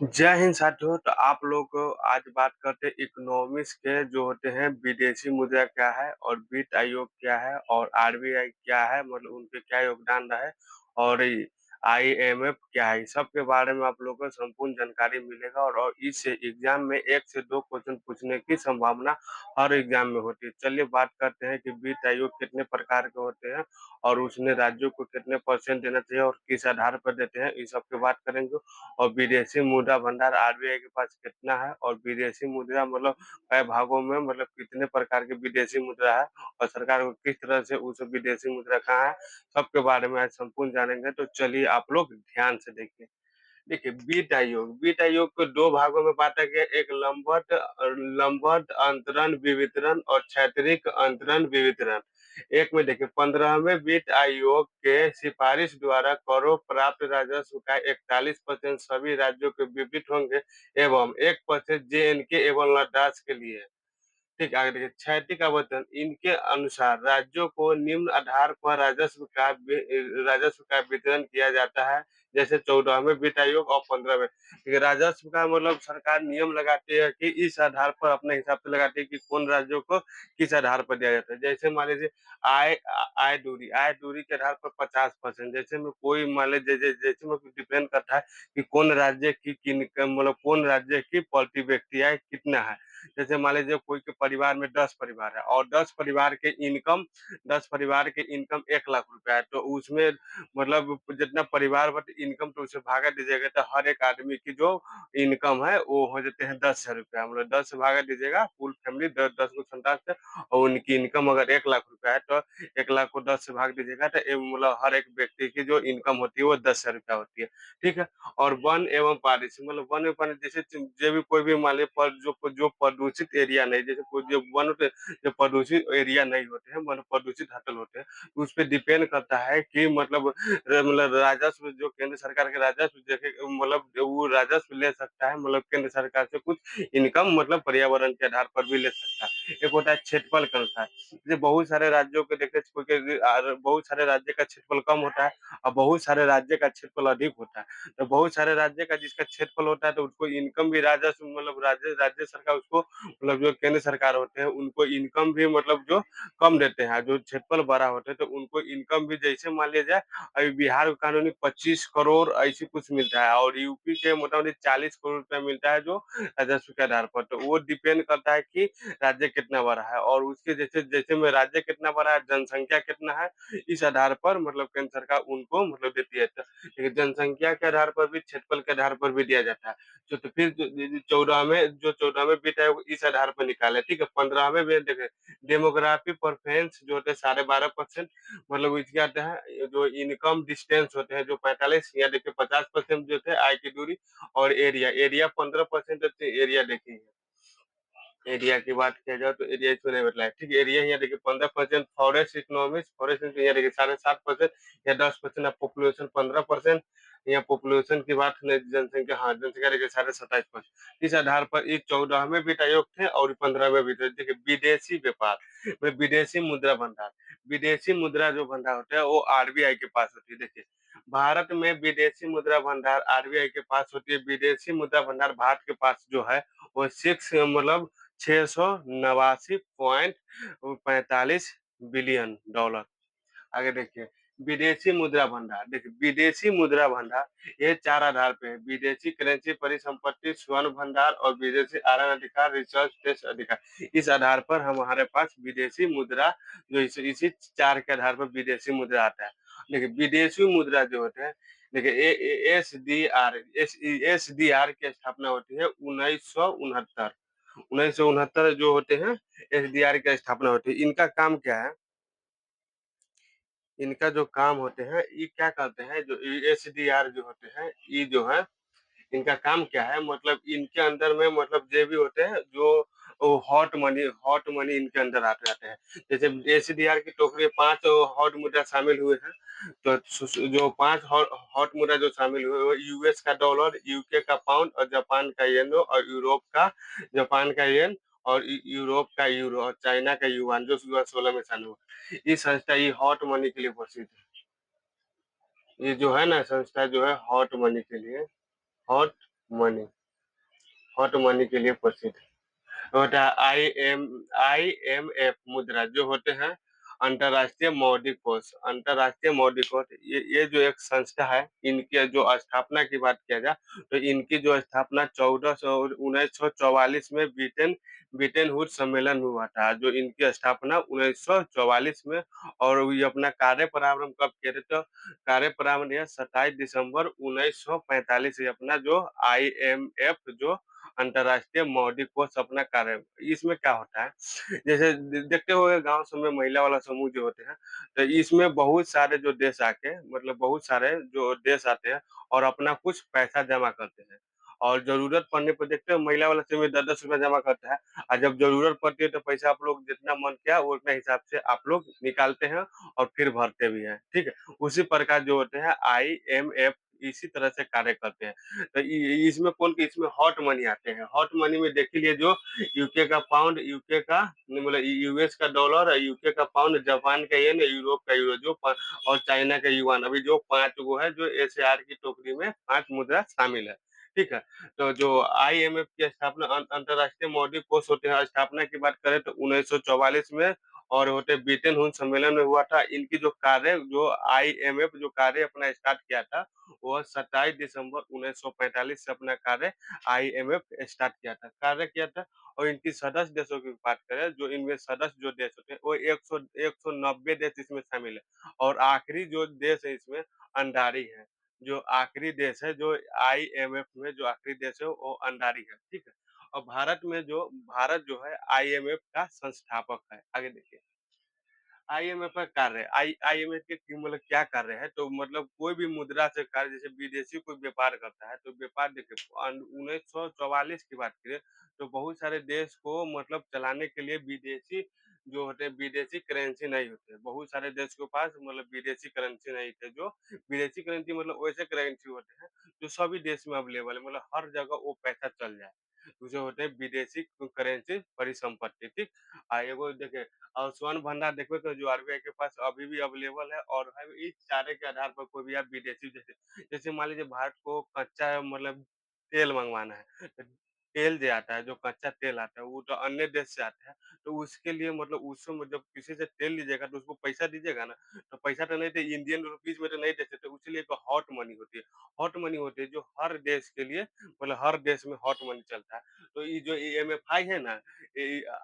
जय हिंद साथियों। तो आप लोग आज बात करते हैं इकोनॉमिक्स के जो होते हैं विदेशी मुद्रा क्या है और वित्त आयोग क्या है और आरबीआई क्या है, मतलब उनके क्या योगदान रहा है और आईएमएफ क्या है। इस सब के बारे में आप लोगों को संपूर्ण जानकारी मिलेगा और इस एग्जाम में 1 से 2 क्वेश्चन पूछने की संभावना हर एग्जाम में होती है। चलिए बात करते हैं कि वित्त आयोग कितने प्रकार के होते हैं और उसने राज्यों को कितने परसेंट देना चाहिए और किस आधार पर देते हैं, इस सब की बात करेंगे। और विदेशी मुद्रा भंडार आरबीआई के पास कितना है और विदेशी मुद्रा मतलब कई भागों में, मतलब कितने प्रकार की विदेशी मुद्रा है और सरकार को किस तरह से उस विदेशी मुद्रा कहाँ है, सबके बारे में आज संपूर्ण जानेंगे। तो चलिए आप लोग ध्यान से देखिए। देखिए वित्त आयोग को 2 भागों में बांटा गया, एक लंबवत लंबवत अंतरण विवितरण और क्षैतिज अंतरण विवितरण। एक में देखिए 15वें वित्त आयोग के सिफारिश द्वारा करों प्राप्त राजस्व का 41% सभी राज्यों के विविध होंगे एवं 1% जेएनके एवं लद्दाख के लिए। ठीक, आगे देखिए क्षैतिज आवंटन। इनके अनुसार राज्यों को निम्न आधार पर राजस्व का वितरण किया जाता है, जैसे 14वें वित्त आयोग और 15वें। ठीक है, राजस्व का मतलब सरकार नियम लगाती है कि इस आधार पर अपने हिसाब से लगाती है कि कौन राज्यों को किस आधार पर दिया जाता है। जैसे मान लीजिए आय आय दूरी के आधार पर 50%। जैसे में कोई मान लीजिए जैसे में डिपेंड करता है कि कौन राज्य की मतलब कौन राज्य की प्रति व्यक्ति आय कितना है। जैसे मान लीजिए कोई के परिवार में 10 परिवार है और 10 परिवार के इनकम 1 लाख रुपया है, तो उसमें मतलब जितना परिवार बट इनकम तो उसे भागा दीजिएगा, तो हर एक आदमी की जो इनकम है वो हो जाते हैं 10 हजार रुपया। मतलब 10 से भागा दीजिएगा, फुल फैमिली 10 को संतान से, और उनकी इनकम अगर 1 लाख रुपया है तो 1 लाख को 10 से भाग दीजिएगा, तो मतलब हर एक व्यक्ति की जो इनकम होती है वो 10 हजार रुपया होती है। ठीक है। और वन एवं पारिश मतलब वन एवं पारिश, जैसे जो भी कोई भी मान लीजिए पर जो प्रदूषित एरिया नहीं, जैसे कोई जो वन होते हैं, जो प्रदूषित एरिया नहीं होते हैं, मतलब प्रदूषित हटल होते हैं, उस पर डिपेंड करता है कि मतलब राजस्व जो केंद्र सरकार के राजस्व देखे, मतलब वो राजस्व ले सकता है, मतलब केंद्र सरकार से कुछ इनकम मतलब पर्यावरण के आधार पर भी ले सकता है। एक होता है क्षेत्रफल का अनुसार। जैसे बहुत सारे राज्यों के देखे, बहुत सारे राज्य का क्षेत्रफल कम होता है और बहुत सारे राज्य का क्षेत्रफल अधिक होता है। तो बहुत सारे राज्य का जिसका क्षेत्रफल होता है तो उसको इनकम भी राजस्व, मतलब राज्य राज्य सरकार उसको, मतलब जो केंद्र सरकार होते हैं उनको इनकम भी मतलब जो कम देते हैं। जो क्षेत्रफल बड़ा होते हैं तो उनको इनकम भी, जैसे मान लिया जाए अभी बिहार को कानूनी 25 करोड़ ऐसी कुछ मिलता है और यूपी के मोटामोटी 40 करोड़ रुपया मिलता है जो राजस्व के आधार पर। तो वो डिपेंड करता है कि राज्य कितना बड़ा है और उसके जैसे जैसे में राज्य कितना बड़ा है, जनसंख्या कितना है, इस आधार पर मतलब केंद्र सरकार उनको मतलब देती है। ठीक, जनसंख्या के आधार पर भी, क्षेत्रफल के आधार पर भी दिया जाता है। तो फिर जो 14वें वित्त आयोग इस आधार पर निकाले। ठीक है। 15वें में देखे डेमोग्राफी प्रेफरेंस जो होते हैं 12.5%, मतलब इसके आते हैं जो इनकम डिस्टेंस होते हैं जो 45 या देखिए 50% जो थे आय की दूरी, और एरिया एरिया 15% एरिया देखिए। एरिया की बात किया जाए तो एरिया इसमें नहीं बदला है। ठीक है, एरिया यहाँ देखिए 15% फॉरेस्ट इकोनॉमिक्स, फॉरेस्ट यहाँ देखिए 7.5% या 10% ऑफ पॉपुलेशन 15%। यहाँ पॉपुलेशन की बात नहीं, जनसंख्या, हाँ जनसंख्या देखिए 27.5%। इस आधार पर ये 14वें वित्त आयोग थे और 15वें वित्त आयोग। देखिए विदेशी व्यापार में विदेशी मुद्रा भंडार, विदेशी मुद्रा जो भंडार होता है वो आरबीआई के पास होती है। देखिए भारत में विदेशी मुद्रा भंडार आरबीआई के पास होती है। विदेशी मुद्रा भंडार भारत के पास जो है वो 6 मतलब 689.45 बिलियन डॉलर। आगे देखिए विदेशी मुद्रा भंडार। देखिए विदेशी मुद्रा भंडार ये 4 आधार पे है: विदेशी करेंसी परिसंपत्ति स्वर्ण भंडार और विदेशी आदान अधिकार रिसर्च टेस्ट अधिकार। इस आधार पर हमारे पास विदेशी मुद्रा जो इसी 4 के आधार पर विदेशी मुद्रा आता है। देखिए विदेशी मुद्रा जो होते हैं, देखिए एस डी आर की स्थापना होती है 1969। 1969 जो होते हैं एसडीआर की स्थापना होती है। इनका काम क्या है, इनका जो काम होते हैं ये क्या करते हैं, जो एसडीआर जो होते हैं ये जो है इनका काम क्या है, मतलब इनके अंदर में मतलब जो भी होते हैं जो हॉट मनी इनके अंदर आते रहते हैं। जैसे एसडीआर की टोकरी 5 हॉट मुद्रा शामिल हुए हैं। तो जो 5 हॉट मुद्रा जो शामिल हुए वो यूएस का डॉलर, यूके का पाउंड और जापान का येन और जापान का येन और यूरोप का यूरो और चाइना का युआन जो 2016 में चालू हुआ। ये संस्था ये हॉट मनी के लिए प्रसिद्ध है। ये जो है ना संस्था जो है हॉट मनी हॉट मनी के लिए प्रसिद्ध है। होता है आईएमएफ मुद्रा जो होते हैं अंतर्राष्ट्रीय मौद्रिक कोष ये जो एक संस्था है इनके जो स्थापना की बात किया जाए तो इनकी जो स्थापना 1944 में ब्रिटेन वुड सम्मेलन में हुआ था जो इनकी स्थापना 1944 में और ये अपना कार्य प्रारंभ कब किए थे तो कार्य प्रारंभ यह 27 दिसंबर 1945 से अपना जो आईएमएफ जो अंतर्राष्ट्रीय मौद्रिक कोष अपना कार्य इसमें क्या होता है जैसे देखते हुए गांव सब में महिला वाला समूह जो होते हैं तो इसमें बहुत सारे जो देश आके मतलब बहुत सारे जो देश आते हैं और अपना कुछ पैसा जमा करते हैं और जरूरत पड़ने पर देखते हैं महिला वाला समूह 10-10 रुपया जमा करता है और जब जरूरत पड़ती है तो पैसा आप लोग जितना मन किया वो उतना हिसाब से आप लोग निकालते हैं और फिर भरते भी हैं ठीक है उसी प्रकार जो होते हैं आईएमएफ इसी तरह से कार्य करते हैं तो इसमें हॉट मनी आते हैं हॉट मनी में देख लीजिए जो यूके का पाउंड यूके का मतलब यूएस का डॉलर यूके का पाउंड जापान का येन यूरोप का यूरो और चाइना का युआन अभी जो पांच गो है जो एसएआर की टोकरी में पांच मुद्रा शामिल है ठीक है तो जो आईएमएफ की स्थापना अंतरराष्ट्रीय मौद्रिक कोष होते हैं स्थापना की बात करें तो 1944 में और होते ब्रिटेन हुन सम्मेलन में हुआ था इनकी जो आईएमएफ जो कार्य अपना स्टार्ट किया था वह 27 दिसंबर 1945 से अपना कार्य आईएमएफ स्टार्ट किया था कार्य किया था और इनकी सदस्य देशों की बात करें जो इनमें सदस्य जो देश होते हैं वो 190 देश इसमें शामिल है और आखिरी जो देश है इसमें अंडारी है जो आखिरी देश है जो आईएमएफ में जो आखिरी देश है वो अंडारी है ठीक है और भारत जो है आईएमएफ का संस्थापक है आगे देखिए आईएमएफ का कार्य आईएमएफ के मतलब क्या कार्य है तो मतलब कोई भी मुद्रा से कार्य जैसे विदेशी कोई व्यापार करता है तो व्यापार देखिए 1944 की बात करें तो बहुत सारे देश को मतलब चलाने के लिए विदेशी जो होते हैं विदेशी करेंसी नहीं होते बहुत सारे देश के पास मतलब विदेशी करेंसी नहीं थे जो विदेशी करेंसी मतलब वैसे करेंसी होते हैं जो सभी देश में अवेलेबल है मतलब हर जगह वो पैसा चल जाए जो होते हैं विदेशी करेंसी परिसंपत्ति ठीक एगो देखे और स्वर्ण भंडार देखबे तो जो आरबीआई के पास अभी भी अवेलेबल है और है इस चारे के आधार पर कोई भी आप विदेशी जैसे जैसे मान लीजिए भारत को कच्चा मतलब तेल मंगवाना है तो तेल जो आता है जो कच्चा तेल आता है वो तो अन्य देश से आता है तो उसके लिए मतलब उससे जब किसी से तेल लीजिएगा तो उसको पैसा दीजिएगा ना तो पैसा तो नहीं दे इंडियन रुपीज में तो नहीं दे सकते उसलिए तो हॉट मनी होती है हॉट मनी होती है जो हर देश के लिए मतलब हर देश में हॉट मनी चलता है तो ये जो एमएफआई है ना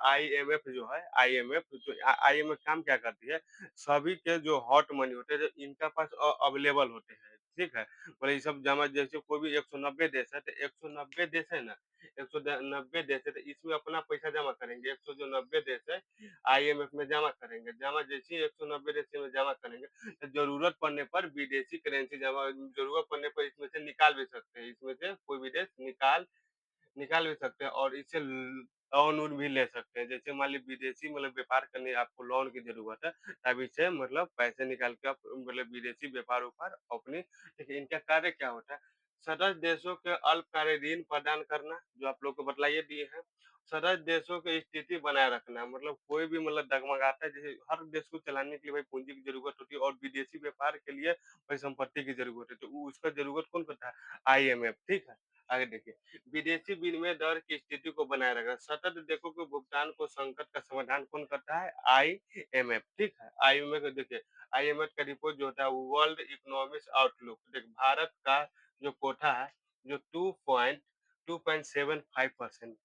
आईएमएफ जो है आईएमएफ काम क्या करती है सभी के जो हॉट मनी होते हैं जो इनका पास अवेलेबल होते हैं ठीक है मतलब ये सब जमा जैसे कोई भी 190 देश है तो 190 देश है ना 190 देश है तो इसमें अपना पैसा जमा करेंगे 100 जो 90 देश है आईएमएफ में जमा करेंगे जमा जैसे ही 190 देश में जमा करेंगे तो जरूरत पड़ने पर विदेशी करेंसी जमा जरूरत पड़ने पर इसमें से निकाल भी सकते हैं इसमें से कोई भी देश निकाल भी सकते हैं और इससे लोन वोन भी ले सकते हैं जैसे मान लीजिए विदेशी मतलब व्यापार करने आपको लोन की जरूरत है तब इससे मतलब पैसे निकाल के आप मतलब विदेशी व्यापार व्यापार अपनी देखिए इनका कार्य क्या होता है सदस्य देशों के अल्पकालिक ऋण प्रदान करना जो आप लोग को बतलाइए दिए हैं सदस्य देशों की स्थिति बनाए रखना मतलब कोई भी मतलब डगमगाता है जैसे हर देश को चलाने के लिए भाई पूंजी की जरूरत होती है और विदेशी व्यापार के लिए भाई संपत्ति की जरूरत है तो उसका जरूरत कौन करता है आईएमएफ ठीक है आगे देखिए विदेशी विनिमय दर की स्थिति को बनाए रखना सतत देशों के भुगतान को संकट का समाधान कौन करता है आईएमएफ ठीक है आईएमएफ देखिए आईएमएफ का रिपोर्ट जो होता है वर्ल्ड इकोनॉमिक आउटलुक देख भारत का जो कोटा है जो 2.75%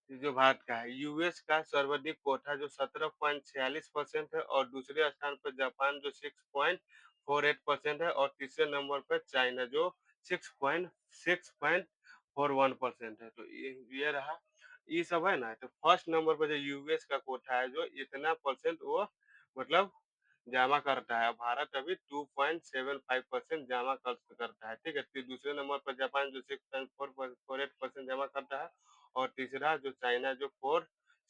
जो भारत का है यूएस का सर्वाधिक कोटा जो 17.46% है और दूसरे स्थान पर जापान जो 6.48% है और तीसरे नंबर पर चाइना जो 6.41% है तो ये रहा ये सब है ना तो फर्स्ट नंबर पर जो यूएस का कोटा है जो इतना परसेंट वो मतलब जमा करता है भारत अभी 2.75% जमा करता है ठीक है फिर दूसरे नंबर पर जापान जो 6.48% जमा करता है और तीसरा जो चाइना जो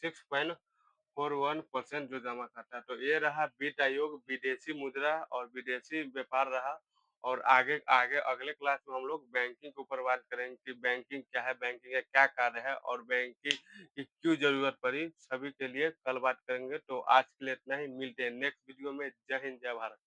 6.41% जो जमा करता है तो ये रहा वित्त आयोग विदेशी मुद्रा और विदेशी व्यापार रहा और आगे आगे अगले क्लास में हम लोग बैंकिंग के ऊपर बात करेंगे कि बैंकिंग क्या है बैंकिंग का क्या कार्य है और बैंकिंग की क्यों जरूरत पड़ी सभी के लिए कल बात करेंगे तो आज के लिए इतना ही मिलते हैं नेक्स्ट वीडियो में जय हिंद जय भारत